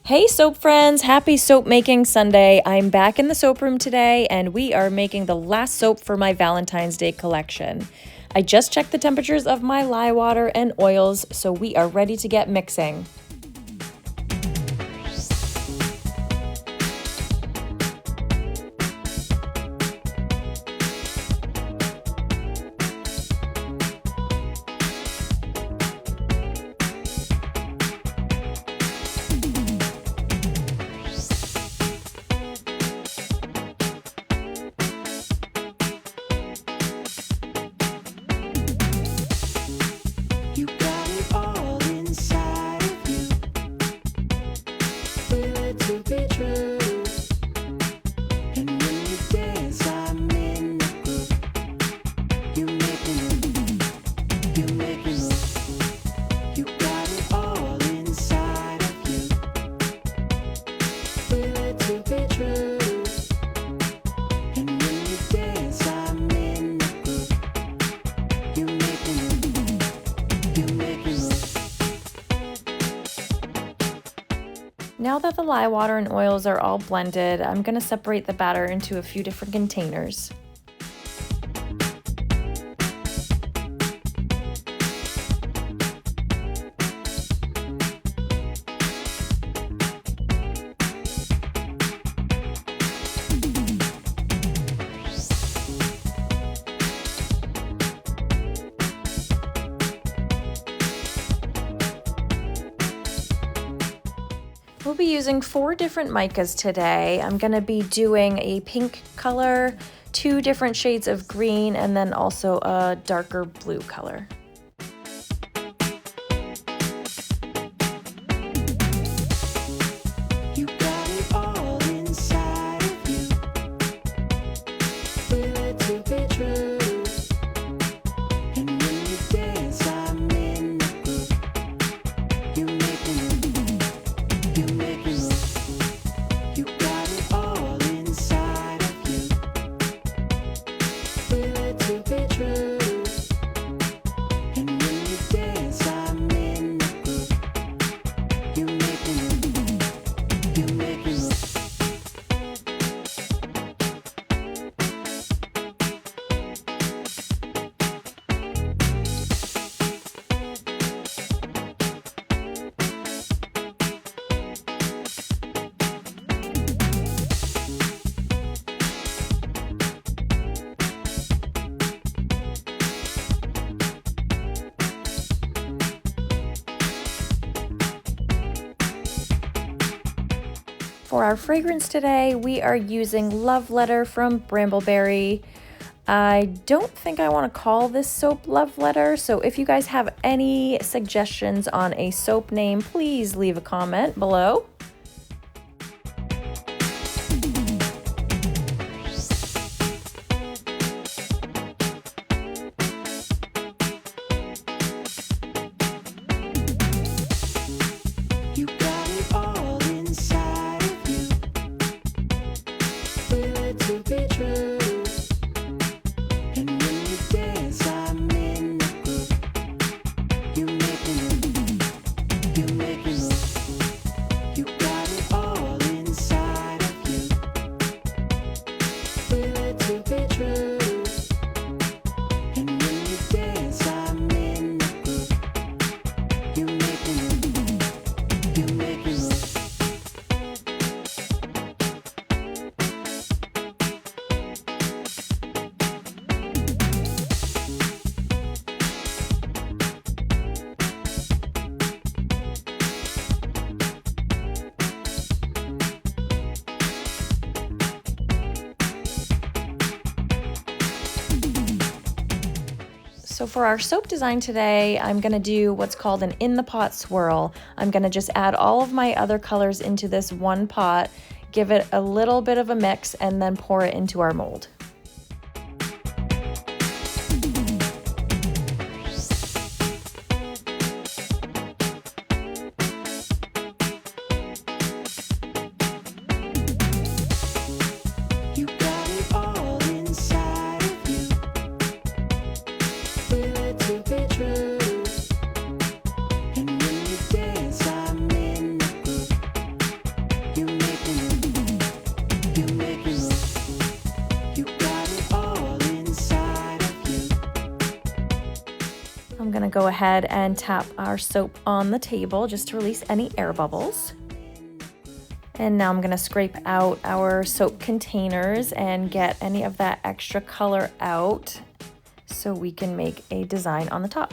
Hey soap friends, happy soap making Sunday. I'm back in the soap room today and we are making the last soap for my Valentine's Day collection. I just checked the temperatures of my lye water and oils, so we are ready to get mixing. Now that the lye water and oils are all blended, I'm going to separate the batter into a few different containers. We'll be using 4 different micas today. I'm going to be doing a pink color, 2 different shades of green, and then also a darker blue color. For our fragrance today, we are using Love Letter from Brambleberry. I don't think I want to call this soap Love Letter, so if you guys have any suggestions on a soap name, please leave a comment below. So for our soap design today, I'm going to do what's called an in the pot swirl. I'm going to just add all of my other colors into this one pot, give it a little bit of a mix, and then pour it into our mold. go ahead and tap our soap on the table just to release any air bubbles. And now I'm gonna scrape out our soap containers and get any of that extra color out so we can make a design on the top.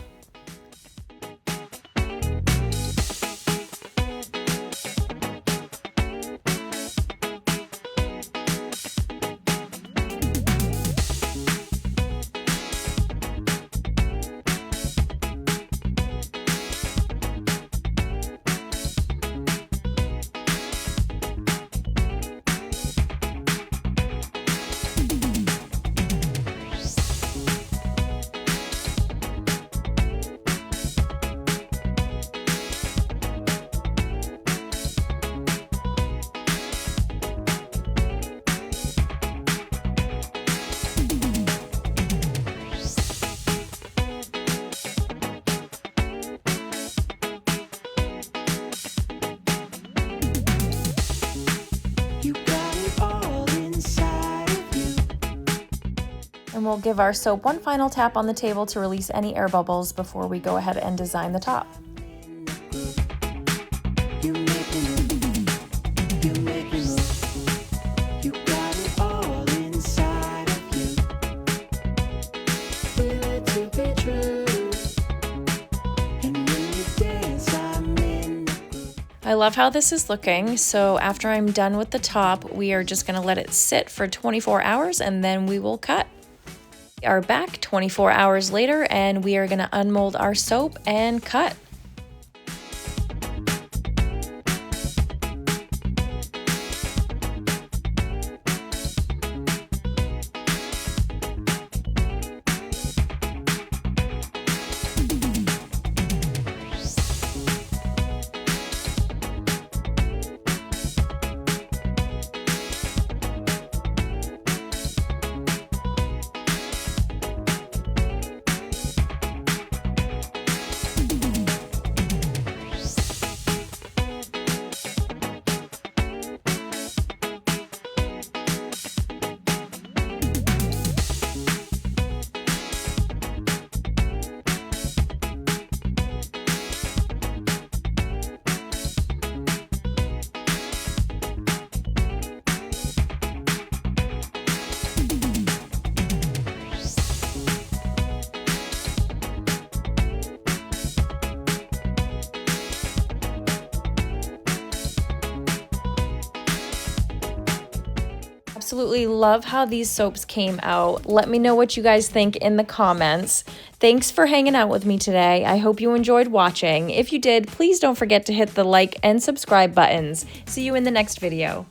And we'll give our soap one final tap on the table to release any air bubbles before we go ahead and design the top. I love how this is looking, so after I'm done with the top, we are just going to let it sit for 24 hours and then we will cut. We are back 24 hours later and we are going to unmold our soap and cut. Absolutely love how these soaps came out. Let me know what you guys think in the comments. Thanks for hanging out with me today. I hope you enjoyed watching. If you did, please don't forget to hit the like and subscribe buttons. See you in the next video.